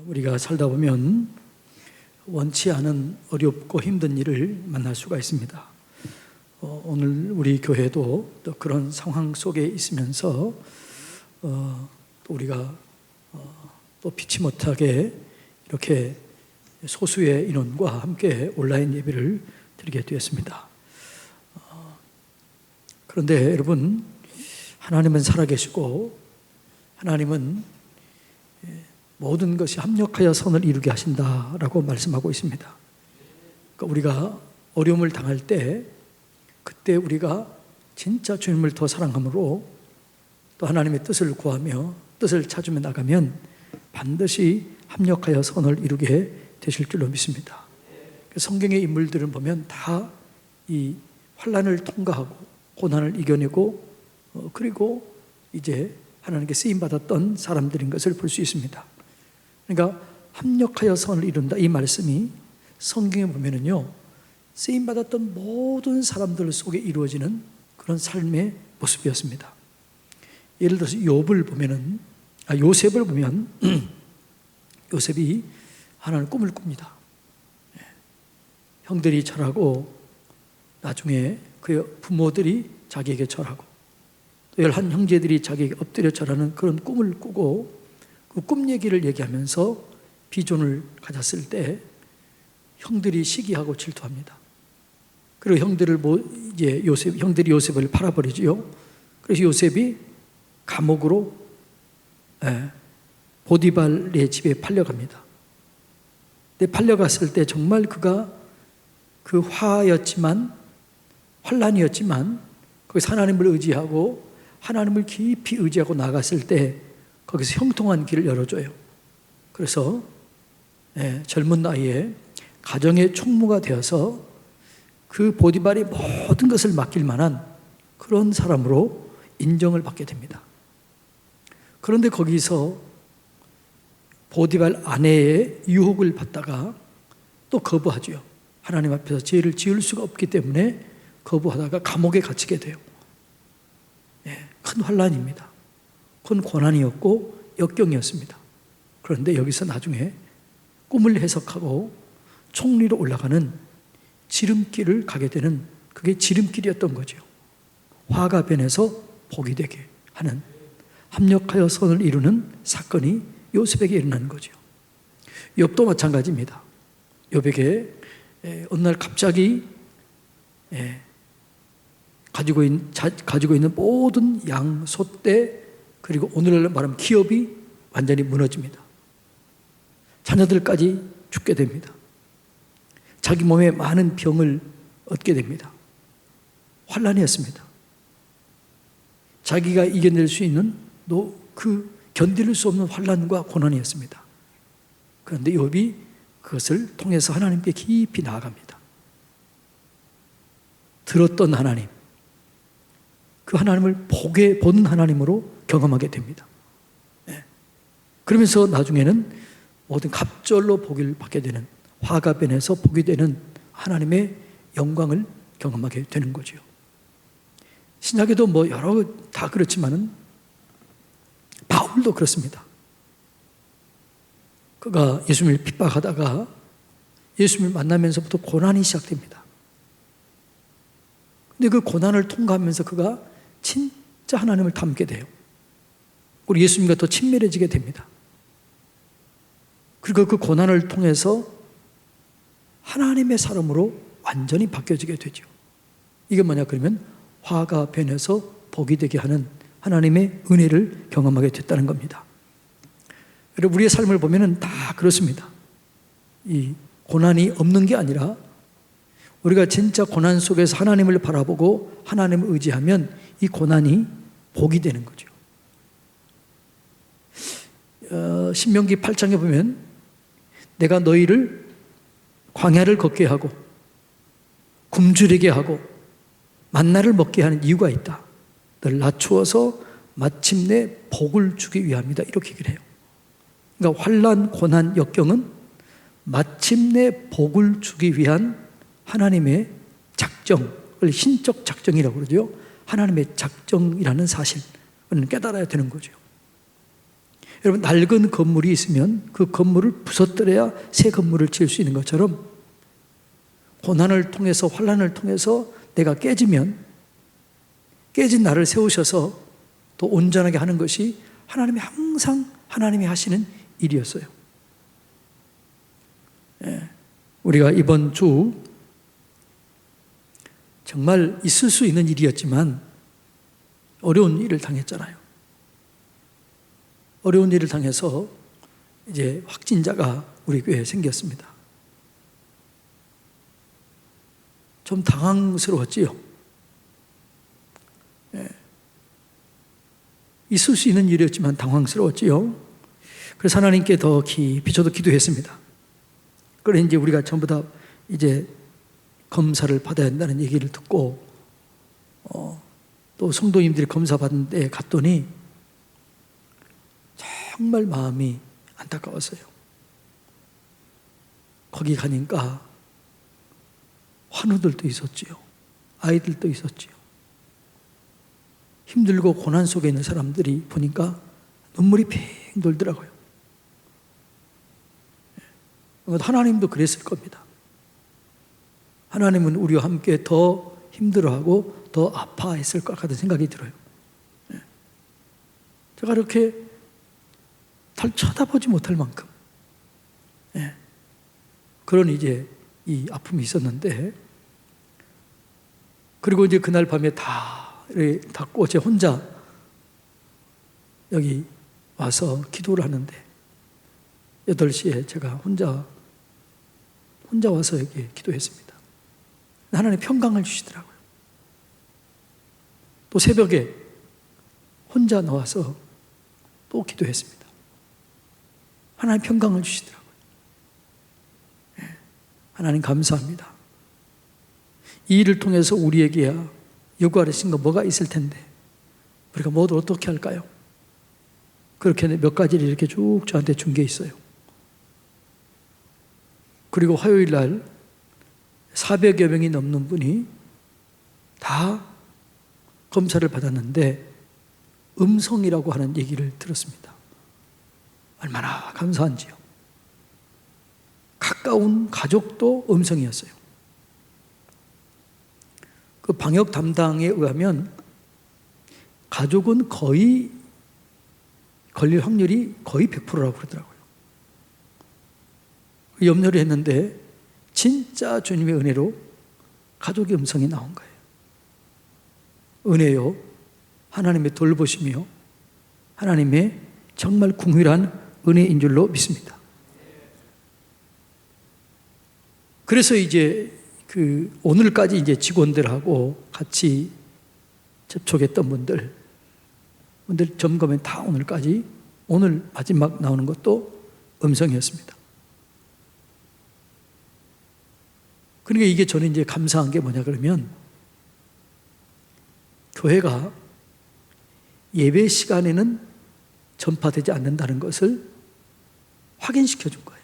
우리가 살다 보면 원치 않은 어렵고 힘든 일을 만날 수가 있습니다. 오늘 우리 교회도 또 그런 상황 속에 있으면서 또 우리가 또 피치 못하게 이렇게 소수의 인원과 함께 온라인 예배를 드리게 되었습니다. 그런데 여러분, 하나님은 살아계시고 하나님은 모든 것이 합력하여 선을 이루게 하신다라고 말씀하고 있습니다. 그러니까 우리가 어려움을 당할 때 그때 우리가 진짜 주님을 더 사랑함으로 또 하나님의 뜻을 구하며 뜻을 찾으며 나가면 반드시 합력하여 선을 이루게 되실 줄로 믿습니다. 성경의 인물들을 보면 다 이 환난을 통과하고 고난을 이겨내고 그리고 이제 하나님께 쓰임받았던 사람들인 것을 볼 수 있습니다. 그러니까 합력하여 선을 이룬다, 이 말씀이 성경에 보면은요, 쓰임받았던 모든 사람들 속에 이루어지는 그런 삶의 모습이었습니다. 예를 들어서 요셉을 보면 요셉이 하나는 꿈을 꿉니다. 형들이 절하고 나중에 그의 부모들이 자기에게 절하고 또 11 형제들이 자기에게 엎드려 절하는 그런 꿈을 꾸고 그 꿈 얘기를 얘기하면서 비전을 가졌을 때 형들이 시기하고 질투합니다. 그리고 형들이 요셉을 팔아버리지요. 그래서 요셉이 감옥으로 보디발의 집에 팔려갑니다. 근데 팔려갔을 때 정말 그가 그 환란이었지만 거기서 하나님을 의지하고 하나님을 깊이 의지하고 나갔을 때 거기서 형통한 길을 열어줘요. 그래서 젊은 나이에 가정의 총무가 되어서 그 보디발이 모든 것을 맡길 만한 그런 사람으로 인정을 받게 됩니다. 그런데 거기서 보디발 아내의 유혹을 받다가 또 거부하죠. 하나님 앞에서 죄를 지을 수가 없기 때문에 거부하다가 감옥에 갇히게 돼요. 큰 환란입니다. 큰 고난이었고 역경이었습니다. 그런데 여기서 나중에 꿈을 해석하고 총리로 올라가는 지름길을 가게 되는, 그게 지름길이었던 거죠. 화가 변해서 복이 되게 하는, 합력하여 선을 이루는 사건이 요셉에게 일어나는 거죠. 욥도 마찬가지입니다. 욥에게 어느 날 갑자기 가지고 있는 모든 양, 소떼, 그리고 오늘날 말하면 기업이 완전히 무너집니다. 자녀들까지 죽게 됩니다. 자기 몸에 많은 병을 얻게 됩니다. 환란이었습니다. 자기가 이겨낼 수 있는 그 견딜 수 없는 환란과 고난이었습니다. 그런데 욥이 그것을 통해서 하나님께 깊이 나아갑니다. 들었던 하나님, 그 하나님을 보는 하나님으로 경험하게 됩니다. 그러면서 나중에는 모든 갑절로 복을 받게 되는, 화가 변해서 복이 되는 하나님의 영광을 경험하게 되는 거죠. 신약에도 여러 다 그렇지만은 바울도 그렇습니다. 그가 예수님을 핍박하다가 예수님을 만나면서부터 고난이 시작됩니다. 근데 그 고난을 통과하면서 그가 진짜 하나님을 닮게 돼요. 우리 예수님과 더 친밀해지게 됩니다. 그리고 그 고난을 통해서 하나님의 사람으로 완전히 바뀌어지게 되죠. 이게 뭐냐 그러면 화가 변해서 복이 되게 하는 하나님의 은혜를 경험하게 됐다는 겁니다. 여러분, 우리의 삶을 보면은 다 그렇습니다. 이 고난이 없는 게 아니라 우리가 진짜 고난 속에서 하나님을 바라보고 하나님을 의지하면 이 고난이 복이 되는 거죠. 신명기 8장에 보면 내가 너희를 광야를 걷게 하고 굶주리게 하고 만나를 먹게 하는 이유가 있다. 너를 낮추어서 마침내 복을 주기 위함이다. 이렇게 얘기를 해요. 그러니까 환난, 고난, 역경은 마침내 복을 주기 위한 하나님의 작정을 신적 작정이라고 그러죠. 하나님의 작정이라는 사실을 깨달아야 되는 거죠. 여러분, 낡은 건물이 있으면 그 건물을 부서뜨려야 새 건물을 지을 수 있는 것처럼 고난을 통해서, 환난을 통해서 내가 깨지면 깨진 나를 세우셔서 또 온전하게 하는 것이 하나님이 항상 하나님이 하시는 일이었어요. 우리가 이번 주 정말 있을 수 있는 일이었지만 어려운 일을 당했잖아요. 어려운 일을 당해서 이제 확진자가 우리 교회에 생겼습니다. 좀 당황스러웠지요. 있을 수 있는 일이었지만 당황스러웠지요. 그래서 하나님께 더 깊이 저도 기도했습니다. 그래 이제 우리가 전부 다 이제 검사를 받아야 한다는 얘기를 듣고 또 성도님들이 검사 받는 데 갔더니 정말 마음이 안타까웠어요. 거기 가니까 환우들도 있었지요. 아이들도 있었지요. 힘들고 고난 속에 있는 사람들이 보니까 눈물이 핑 돌더라고요. 하나님도 그랬을 겁니다. 하나님은 우리와 함께 더 힘들어하고 더 아파했을 것 같은 생각이 들어요. 제가 이렇게 잘 쳐다보지 못할 만큼 그런 이제 이 아픔이 있었는데, 그리고 이제 그날 밤에 다 닫고 제 혼자 여기 와서 기도를 하는데 8시에 제가 혼자 와서 여기 기도했습니다. 하나님 평강을 주시더라고요. 또 새벽에 혼자 나와서 또 기도했습니다. 하나님 평강을 주시더라고요. 하나님 감사합니다. 이 일을 통해서 우리에게야 요구하신 거 뭐가 있을 텐데 우리가 모두 어떻게 할까요? 그렇게 몇 가지를 이렇게 쭉 저한테 준 게 있어요. 그리고 화요일 날 400여 명이 넘는 분이 다 검사를 받았는데 음성이라고 하는 얘기를 들었습니다. 얼마나 감사한지요. 가까운 가족도 음성이었어요. 그 방역 담당에 의하면 가족은 거의 걸릴 확률이 거의 100%라고 그러더라고요. 염려를 했는데 진짜 주님의 은혜로 가족의 음성이 나온 거예요. 은혜요, 하나님의 돌보심이요, 하나님의 정말 궁휼한 은혜인 줄로 믿습니다. 그래서 이제 오늘까지 이제 직원들하고 같이 접촉했던 분들 점검에 다 오늘까지, 오늘 마지막 나오는 것도 음성이었습니다. 그러니까 이게 저는 이제 감사한 게 뭐냐 그러면, 교회가 예배 시간에는 전파되지 않는다는 것을 확인시켜 준 거예요.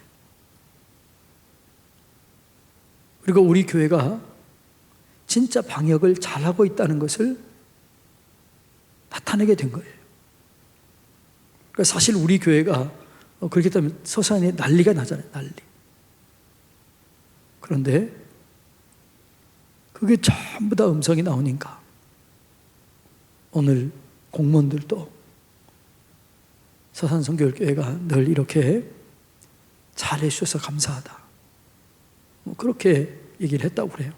그리고 우리 교회가 진짜 방역을 잘하고 있다는 것을 나타내게 된 거예요. 그러니까 사실 우리 교회가 그렇게 되면 서산에 난리가 나잖아요. 난리. 그런데 그게 전부 다 음성이 나오니까 오늘 공무원들도 서산성결교회가 늘 이렇게 잘해주셔서 감사하다, 그렇게 얘기를 했다고 그래요.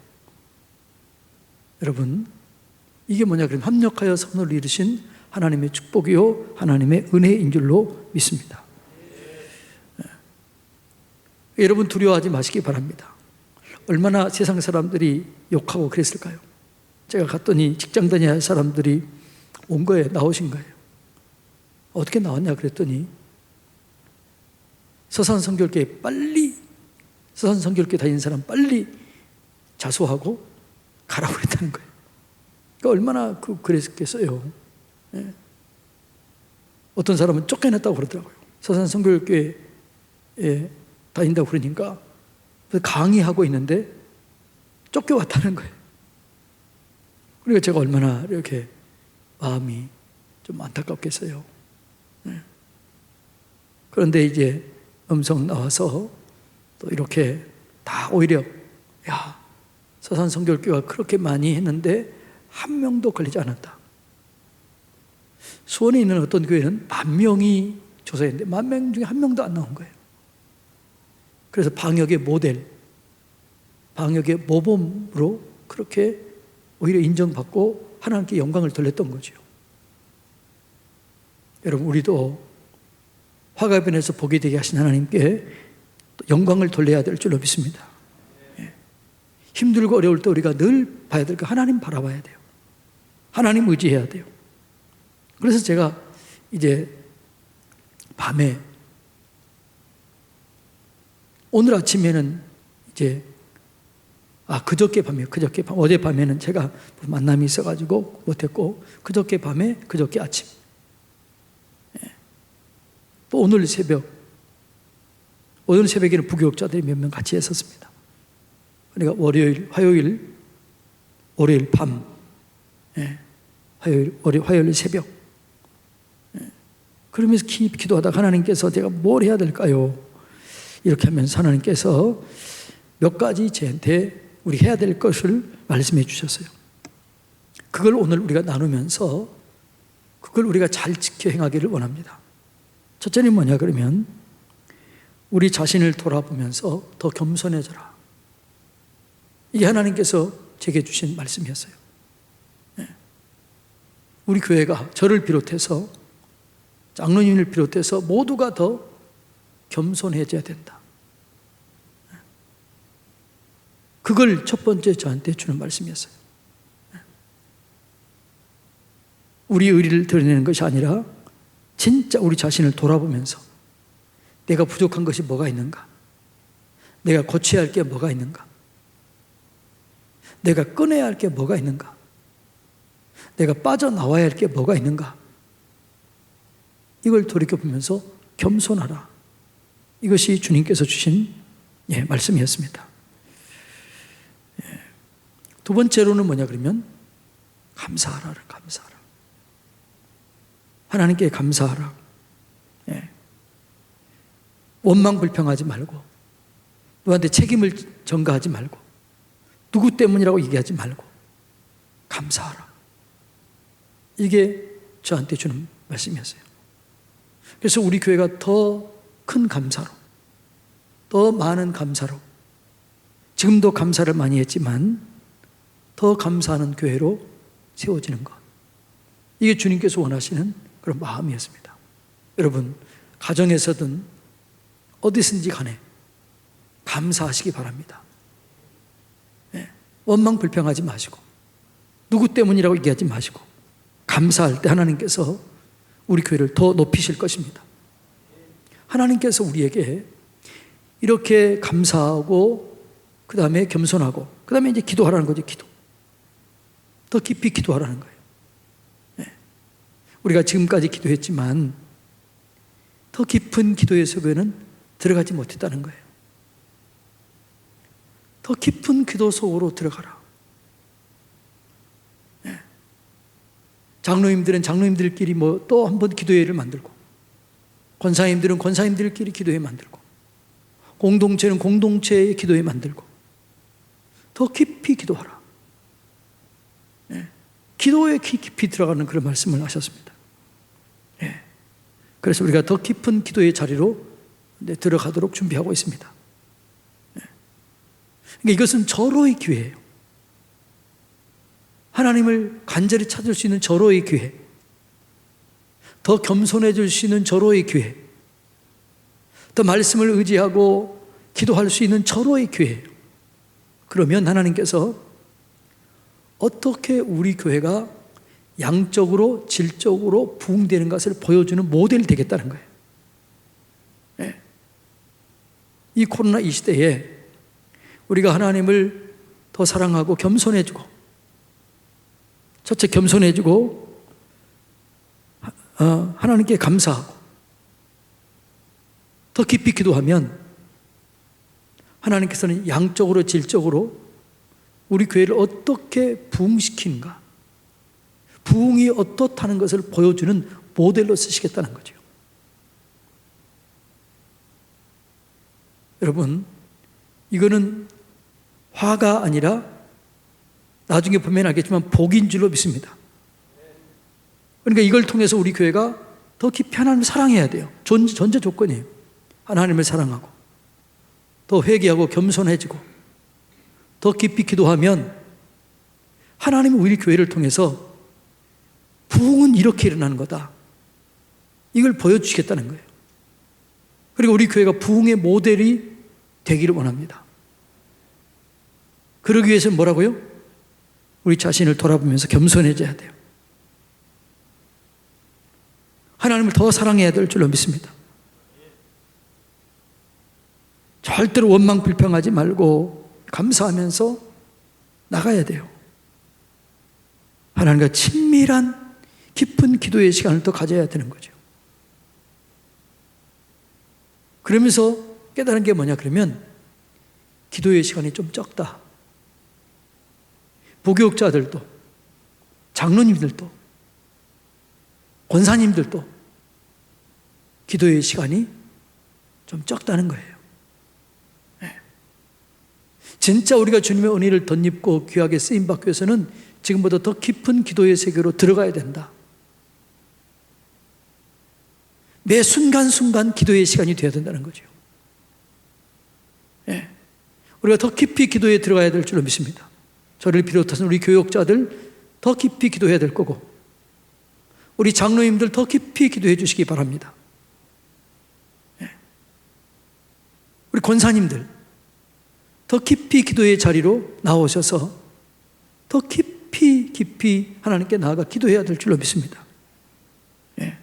여러분, 이게 뭐냐 그러면 합력하여 선을 이루신 하나님의 축복이요 하나님의 은혜인 줄로 믿습니다. 여러분, 두려워하지 마시기 바랍니다. 얼마나 세상 사람들이 욕하고 그랬을까요? 제가 갔더니 직장 다녀야 할 사람들이 온 거예요. 나오신 거예요. 어떻게 나왔냐 그랬더니 서산성결교회 다니는 사람 빨리 자수하고 가라고 그랬다는 거예요. 그러니까 얼마나 그랬겠어요. 예. 어떤 사람은 쫓겨났다고 그러더라고요. 서산성결교회에 다닌다고 그러니까 강의하고 있는데 쫓겨왔다는 거예요. 그러니까 제가 얼마나 이렇게 마음이 좀 안타깝겠어요. 네. 그런데 이제 음성 나와서 또 이렇게 다 오히려 야, 서산 성결교회가 그렇게 많이 했는데 한 명도 걸리지 않았다. 수원에 있는 어떤 교회는 10,000명이 조사했는데 10,000명 중에 한 명도 안 나온 거예요. 그래서 방역의 모델, 방역의 모범으로 그렇게 오히려 인정받고 하나님께 영광을 돌렸던 거죠. 여러분, 우리도 화가변에서 보게 되게 하신 하나님께 영광을 돌려야 될 줄로 믿습니다. 힘들고 어려울 때 우리가 늘 봐야 될 거 하나님 바라봐야 돼요. 하나님 의지해야 돼요. 그래서 제가 이제 밤에 오늘 아침에는 이제 그저께 밤, 어제 밤에는 제가 만남이 있어가지고 못했고 그저께 밤에 그저께 아침 또 오늘 새벽에는 부교육자들이 몇 명 같이 했었습니다. 그러니까 화요일 밤, 화요일 새벽. 그러면서 기도하다가 하나님께서 제가 뭘 해야 될까요? 이렇게 하면서 하나님께서 몇 가지 저한테 우리 해야 될 것을 말씀해 주셨어요. 그걸 오늘 우리가 나누면서 그걸 우리가 잘 지켜 행하기를 원합니다. 첫째는 뭐냐 그러면 우리 자신을 돌아보면서 더 겸손해져라. 이게 하나님께서 제게 주신 말씀이었어요. 우리 교회가 저를 비롯해서 장로님을 비롯해서 모두가 더 겸손해져야 된다. 그걸 첫 번째 저한테 주는 말씀이었어요. 우리 의리를 드러내는 것이 아니라 진짜 우리 자신을 돌아보면서 내가 부족한 것이 뭐가 있는가? 내가 고쳐야 할 게 뭐가 있는가? 내가 꺼내야 할 게 뭐가 있는가? 내가 빠져나와야 할 게 뭐가 있는가? 이걸 돌이켜보면서 겸손하라. 이것이 주님께서 주신 말씀이었습니다. 두 번째로는 뭐냐 그러면 감사하라. 하나님께 감사하라. 원망 불평하지 말고 누구한테 책임을 전가하지 말고 누구 때문이라고 얘기하지 말고 감사하라. 이게 저한테 주는 말씀이었어요. 그래서 우리 교회가 더 큰 감사로, 더 많은 감사로, 지금도 감사를 많이 했지만 더 감사하는 교회로 세워지는 것, 이게 주님께서 원하시는 그런 마음이었습니다. 여러분, 가정에서든 어디든지 간에 감사하시기 바랍니다. 원망 불평하지 마시고 누구 때문이라고 얘기하지 마시고 감사할 때 하나님께서 우리 교회를 더 높이실 것입니다. 하나님께서 우리에게 이렇게 감사하고 그 다음에 겸손하고 그 다음에 이제 기도하라는 거죠. 기도. 더 깊이 기도하라는 거예요. 우리가 지금까지 기도했지만 더 깊은 기도의 속에는 들어가지 못했다는 거예요. 더 깊은 기도 속으로 들어가라. 장로님들은 장로님들끼리 또 한 번 기도회를 만들고, 권사님들은 권사님들끼리 기도회 만들고, 공동체는 공동체의 기도회 만들고, 더 깊이 기도하라. 기도에 깊이 들어가는 그런 말씀을 하셨습니다. 그래서 우리가 더 깊은 기도의 자리로 들어가도록 준비하고 있습니다. 그러니까 이것은 절호의 기회예요. 하나님을 간절히 찾을 수 있는 절호의 기회, 더 겸손해질 수 있는 절호의 기회, 더 말씀을 의지하고 기도할 수 있는 절호의 기회예요. 그러면 하나님께서 어떻게 우리 교회가 양적으로 질적으로 부흥되는 것을 보여주는 모델이 되겠다는 거예요. 이 코로나 이 시대에 우리가 하나님을 더 사랑하고 겸손해지고, 첫째 겸손해지고 하나님께 감사하고 더 깊이 기도하면 하나님께서는 양적으로 질적으로 우리 교회를 어떻게 부흥시키는가, 부흥이 어떻다는 것을 보여주는 모델로 쓰시겠다는 거죠. 여러분, 이거는 화가 아니라 나중에 보면 알겠지만 복인 줄로 믿습니다. 그러니까 이걸 통해서 우리 교회가 더 깊이 하나님을 사랑해야 돼요. 전제 조건이에요. 하나님을 사랑하고 더 회개하고 겸손해지고 더 깊이 기도하면 하나님은 우리 교회를 통해서 부흥은 이렇게 일어나는 거다, 이걸 보여주시겠다는 거예요. 그리고 우리 교회가 부흥의 모델이 되기를 원합니다. 그러기 위해서는 뭐라고요? 우리 자신을 돌아보면서 겸손해져야 돼요. 하나님을 더 사랑해야 될 줄로 믿습니다. 절대로 원망 불평하지 말고 감사하면서 나가야 돼요. 하나님과 친밀한 깊은 기도의 시간을 더 가져야 되는 거죠. 그러면서 깨달은 게 뭐냐 그러면 기도의 시간이 좀 적다. 부교육자들도, 장로님들도, 권사님들도 기도의 시간이 좀 적다는 거예요. 네. 진짜 우리가 주님의 은혜를 덧입고 귀하게 쓰임받기 위해서는 지금보다 더 깊은 기도의 세계로 들어가야 된다. 매 순간순간 기도의 시간이 되어야 된다는 거죠. 네. 우리가 더 깊이 기도에 들어가야 될 줄로 믿습니다. 저를 비롯해서 우리 교육자들 더 깊이 기도해야 될 거고, 우리 장로님들 더 깊이 기도해 주시기 바랍니다. 네. 우리 권사님들 더 깊이 기도의 자리로 나오셔서 더 깊이 하나님께 나아가 기도해야 될 줄로 믿습니다. 네.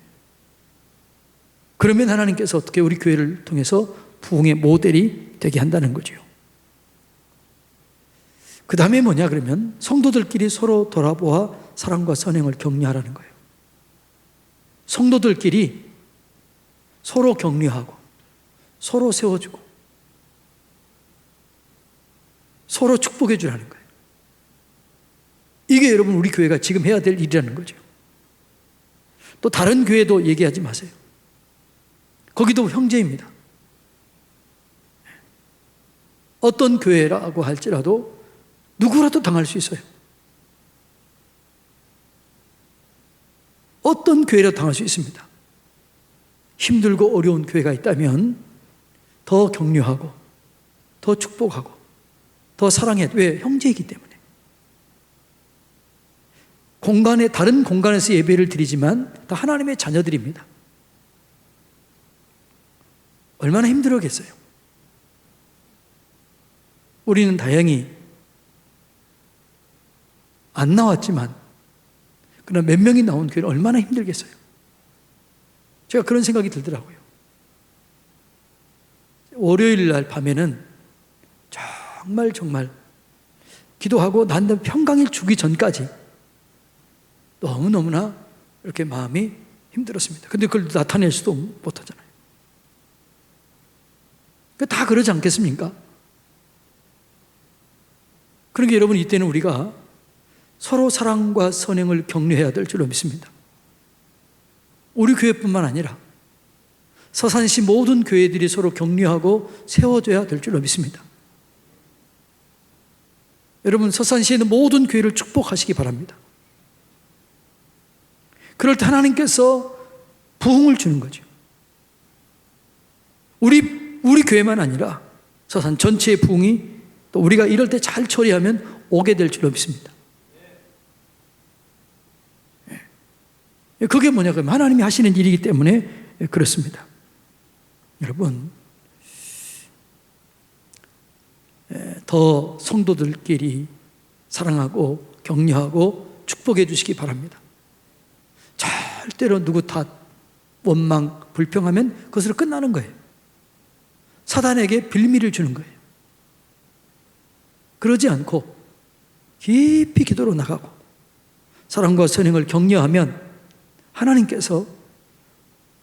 그러면 하나님께서 어떻게 우리 교회를 통해서 부흥의 모델이 되게 한다는 거죠. 그 다음에 뭐냐 그러면 성도들끼리 서로 돌아보아 사랑과 선행을 격려하라는 거예요. 성도들끼리 서로 격려하고 서로 세워주고 서로 축복해 주라는 거예요. 이게 여러분 우리 교회가 지금 해야 될 일이라는 거죠. 또 다른 교회도 얘기하지 마세요. 거기도 형제입니다. 어떤 교회라고 할지라도 누구라도 당할 수 있어요. 어떤 교회라도 당할 수 있습니다. 힘들고 어려운 교회가 있다면 더 격려하고 더 축복하고 더 사랑해. 왜? 형제이기 때문에. 다른 공간에서 예배를 드리지만 다 하나님의 자녀들입니다. 얼마나 힘들었겠어요. 우리는 다행히 안 나왔지만 그러나 몇 명이 나온 교회는 얼마나 힘들겠어요. 제가 그런 생각이 들더라고요. 월요일 날 밤에는 정말 기도하고 난 다음에 평강일 주기 전까지 너무너무나 이렇게 마음이 힘들었습니다. 근데 그걸 나타낼 수도 못하잖아요. 다 그러지 않겠습니까? 그러니까 여러분, 이때는 우리가 서로 사랑과 선행을 격려해야 될 줄로 믿습니다. 우리 교회뿐만 아니라 서산시 모든 교회들이 서로 격려하고 세워줘야 될 줄로 믿습니다. 여러분, 서산시에 있는 모든 교회를 축복하시기 바랍니다. 그럴 때 하나님께서 부흥을 주는 거죠. 우리 교회만 아니라 서산 전체의 부흥이 또 우리가 이럴 때 잘 처리하면 오게 될 줄로 믿습니다. 그게 뭐냐 그러면 하나님이 하시는 일이기 때문에 그렇습니다. 여러분, 더 성도들끼리 사랑하고 격려하고 축복해 주시기 바랍니다. 절대로 누구 탓, 원망, 불평하면 그것으로 끝나는 거예요. 사단에게 빌미를 주는 거예요. 그러지 않고 깊이 기도로 나가고 사랑과 선행을 격려하면 하나님께서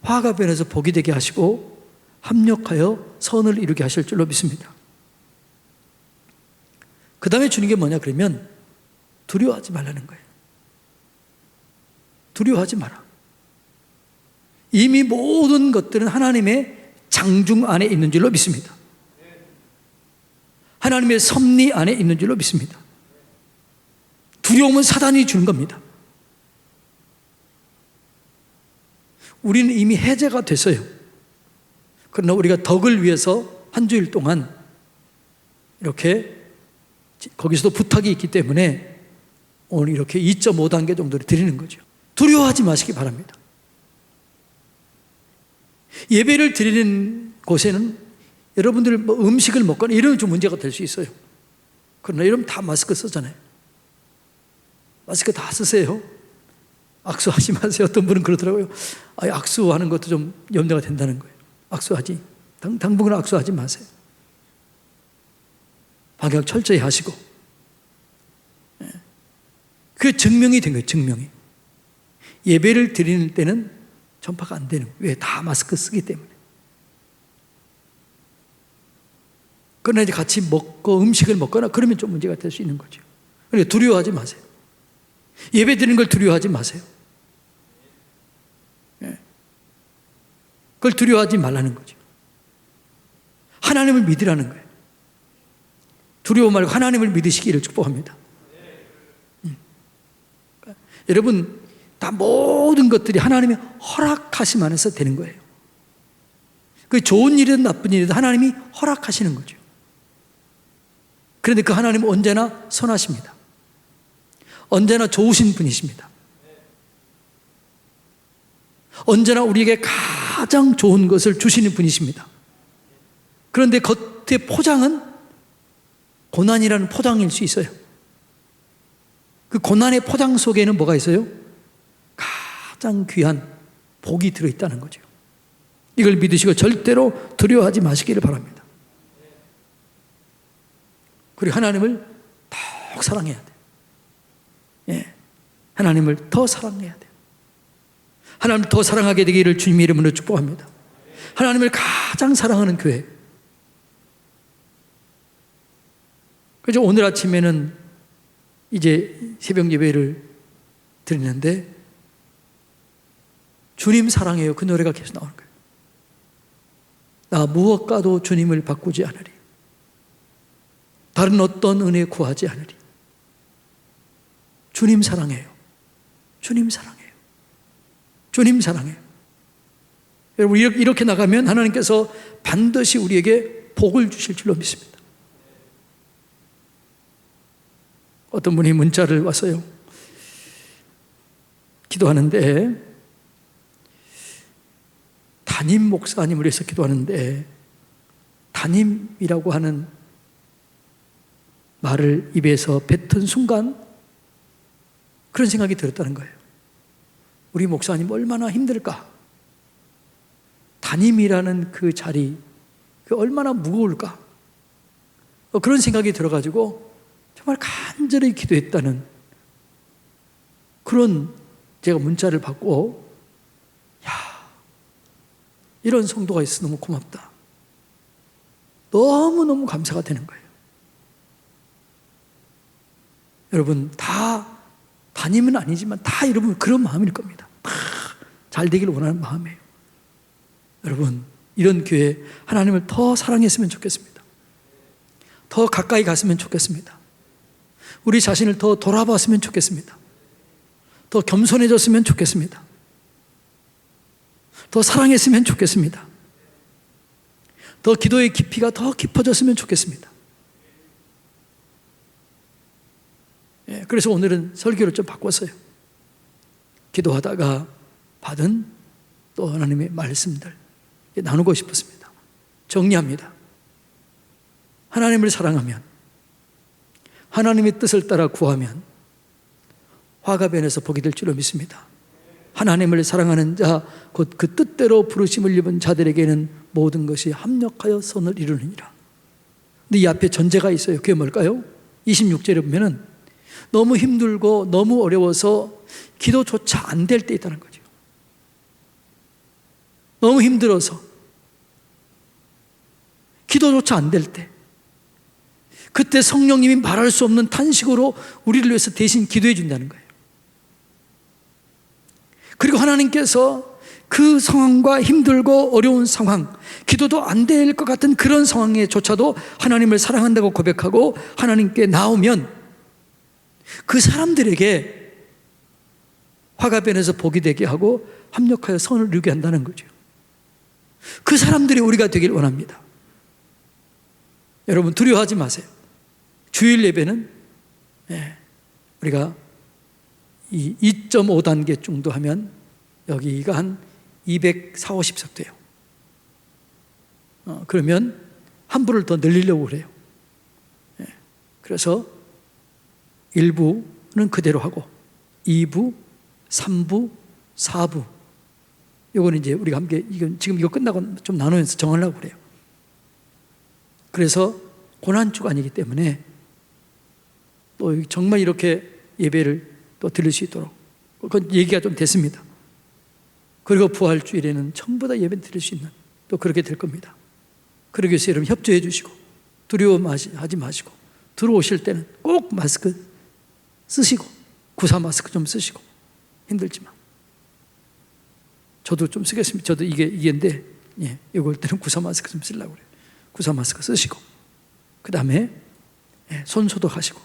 화가 변해서 복이 되게 하시고 합력하여 선을 이루게 하실 줄로 믿습니다. 그 다음에 주는 게 뭐냐 그러면 두려워하지 말라는 거예요. 두려워하지 마라. 이미 모든 것들은 하나님의 장중 안에 있는 줄로 믿습니다. 하나님의 섭리 안에 있는 줄로 믿습니다. 두려움은 사단이 주는 겁니다. 우리는 이미 해제가 됐어요. 그러나 우리가 덕을 위해서 한 주일 동안 이렇게 거기서도 부탁이 있기 때문에 오늘 이렇게 2.5단계 정도를 드리는 거죠. 두려워하지 마시기 바랍니다. 예배를 드리는 곳에는 여러분들 뭐 음식을 먹거나 이러면 좀 문제가 될 수 있어요. 그러나 여러분 다 마스크 쓰잖아요. 마스크 다 쓰세요. 악수하지 마세요. 어떤 분은 그러더라고요. 악수하는 것도 좀 염려가 된다는 거예요. 악수하지. 당분간 악수하지 마세요. 방역 철저히 하시고. 그게 증명이 된 거예요. 증명이. 예배를 드리는 때는 전파가 안 되는 거예요. 왜? 다 마스크 쓰기 때문에. 그러나 이제 같이 먹고 음식을 먹거나 그러면 좀 문제가 될 수 있는 거죠. 그러니까 두려워하지 마세요. 예배 드리는 걸 두려워하지 마세요. 그걸 두려워하지 말라는 거죠. 하나님을 믿으라는 거예요. 두려워 말고 하나님을 믿으시기를 축복합니다. 여러분, 다 모든 것들이 하나님의 허락하심 안에서 되는 거예요. 그 좋은 일이든 나쁜 일이든 하나님이 허락하시는 거죠. 그런데 그 하나님은 언제나 선하십니다. 언제나 좋으신 분이십니다. 언제나 우리에게 가장 좋은 것을 주시는 분이십니다. 그런데 겉의 포장은 고난이라는 포장일 수 있어요. 그 고난의 포장 속에는 뭐가 있어요? 가장 귀한 복이 들어있다는 거죠. 이걸 믿으시고 절대로 두려워하지 마시기를 바랍니다. 그리고 하나님을 더 사랑해야 돼요. 예, 하나님을 더 사랑해야 돼요. 하나님을 더 사랑하게 되기를 주님의 이름으로 축복합니다. 하나님을 가장 사랑하는 교회. 그래서 오늘 아침에는 이제 새벽 예배를 드리는데 주님 사랑해요. 그 노래가 계속 나오는 거예요. 나 무엇과도 주님을 바꾸지 않으리. 다른 어떤 은혜 구하지 않으리. 주님 사랑해요. 주님 사랑해요. 주님 사랑해요. 여러분 이렇게 나가면 하나님께서 반드시 우리에게 복을 주실 줄로 믿습니다. 어떤 분이 문자를 왔어요. 기도하는데 담임 목사님을 위해서 기도하는데 담임이라고 하는 말을 입에서 뱉은 순간 그런 생각이 들었다는 거예요. 우리 목사님 얼마나 힘들까? 담임이라는 그 자리, 그 얼마나 무거울까? 그런 생각이 들어가지고 정말 간절히 기도했다는 그런 제가 문자를 받고, 야, 이런 성도가 있어 너무 고맙다. 너무너무 감사가 되는 거예요. 여러분 다 담임은 아니지만 다 여러분 그런 마음일 겁니다. 다 잘 되기를 원하는 마음이에요. 여러분 이런 교회 하나님을 더 사랑했으면 좋겠습니다. 더 가까이 갔으면 좋겠습니다. 우리 자신을 더 돌아봤으면 좋겠습니다. 더 겸손해졌으면 좋겠습니다. 더 사랑했으면 좋겠습니다. 더 기도의 깊이가 더 깊어졌으면 좋겠습니다. 그래서 오늘은 설교를 좀 바꿨어요. 기도하다가 받은 또 하나님의 말씀들 나누고 싶었습니다. 정리합니다. 하나님을 사랑하면, 하나님의 뜻을 따라 구하면 화가 변해서 복이 될 줄로 믿습니다. 하나님을 사랑하는 자, 곧 그 뜻대로 부르심을 입은 자들에게는 모든 것이 합력하여 선을 이루느니라. 근데 이 앞에 전제가 있어요. 그게 뭘까요? 26절에 보면은 너무 힘들고 너무 어려워서 기도조차 안 될 때 있다는 거죠. 너무 힘들어서 기도조차 안 될 때, 그때 성령님이 말할 수 없는 탄식으로 우리를 위해서 대신 기도해 준다는 거예요. 그리고 하나님께서 그 상황과 힘들고 어려운 상황, 기도도 안 될 것 같은 그런 상황에조차도 하나님을 사랑한다고 고백하고 하나님께 나오면 그 사람들에게 화가 변해서 복이 되게 하고 합력하여 선을 이루게 한다는 거죠. 그 사람들이 우리가 되길 원합니다. 여러분 두려워하지 마세요. 주일 예배는 우리가 이 2.5단계 정도 하면 여기가 한 240~250석 돼요. 그러면 한 부를 더 늘리려고 그래요. 그래서 1부는 그대로 하고 2부, 3부, 4부 이거는 이제 우리가 함께 지금 이거 끝나고 좀 나누면서 정하려고 그래요. 그래서 고난주간이기 때문에 또 정말 이렇게 예배를 또 드릴 수 있도록 그건 얘기가 좀 됐습니다. 그리고 부활주일에는 전부 다 예배 드릴 수 있는 또 그렇게 될 겁니다. 그러기 위해서 여러분 협조해 주시고 두려워하지 마시고 들어오실 때는 꼭 마스크 쓰시고 구사 마스크 좀 쓰시고 힘들지만 저도 좀 쓰겠습니다. 저도 이게인데 이걸 때는 구사 마스크 좀 쓰려고 그래요. 구사 마스크 쓰시고 그 다음에 손 소독하시고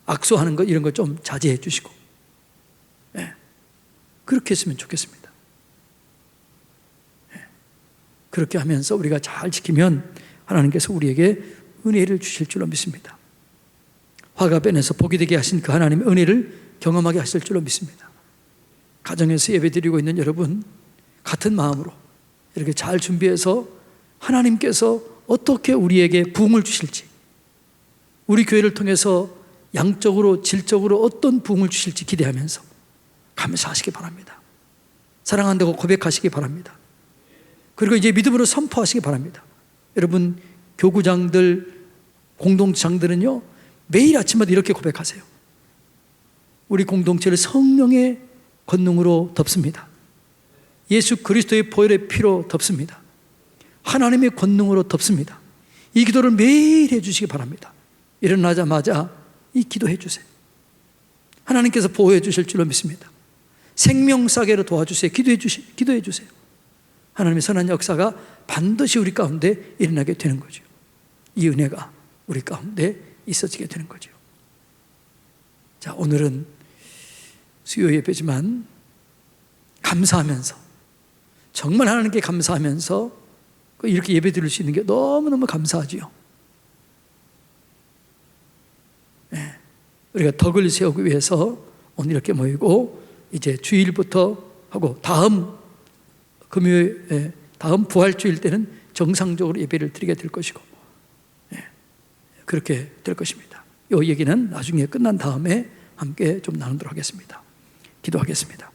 악수하는 거 이런 거 좀 자제해 주시고 그렇게 했으면 좋겠습니다. 그렇게 하면서 우리가 잘 지키면 하나님께서 우리에게 은혜를 주실 줄로 믿습니다. 화가 변해서 복이 되게 하신 그 하나님의 은혜를 경험하게 하실 줄로 믿습니다. 가정에서 예배드리고 있는 여러분 같은 마음으로 이렇게 잘 준비해서 하나님께서 어떻게 우리에게 부흥을 주실지 우리 교회를 통해서 양적으로 질적으로 어떤 부흥을 주실지 기대하면서 감사하시기 바랍니다. 사랑한다고 고백하시기 바랍니다. 그리고 이제 믿음으로 선포하시기 바랍니다. 여러분 교구장들 공동체장들은요 매일 아침마다 이렇게 고백하세요. 우리 공동체를 성령의 권능으로 덮습니다. 예수 그리스도의 보혈의 피로 덮습니다. 하나님의 권능으로 덮습니다. 이 기도를 매일 해주시기 바랍니다. 일어나자마자 이 기도해 주세요. 하나님께서 보호해 주실 줄로 믿습니다. 생명사계로 도와주세요. 기도해 주세요. 하나님의 선한 역사가 반드시 우리 가운데 일어나게 되는 거죠. 이 은혜가 우리 가운데 있어지게 되는 거죠. 자, 오늘은 수요 예배지만 감사하면서 정말 하나님께 감사하면서 이렇게 예배 드릴 수 있는 게 너무너무 감사하지요. 우리가 덕을 세우기 위해서 오늘 이렇게 모이고 이제 주일부터 하고 다음 금요일 다음 부활주일 때는 정상적으로 예배를 드리게 될 것이고 그렇게 될 것입니다. 이 얘기는 나중에 끝난 다음에 함께 좀 나누도록 하겠습니다. 기도하겠습니다.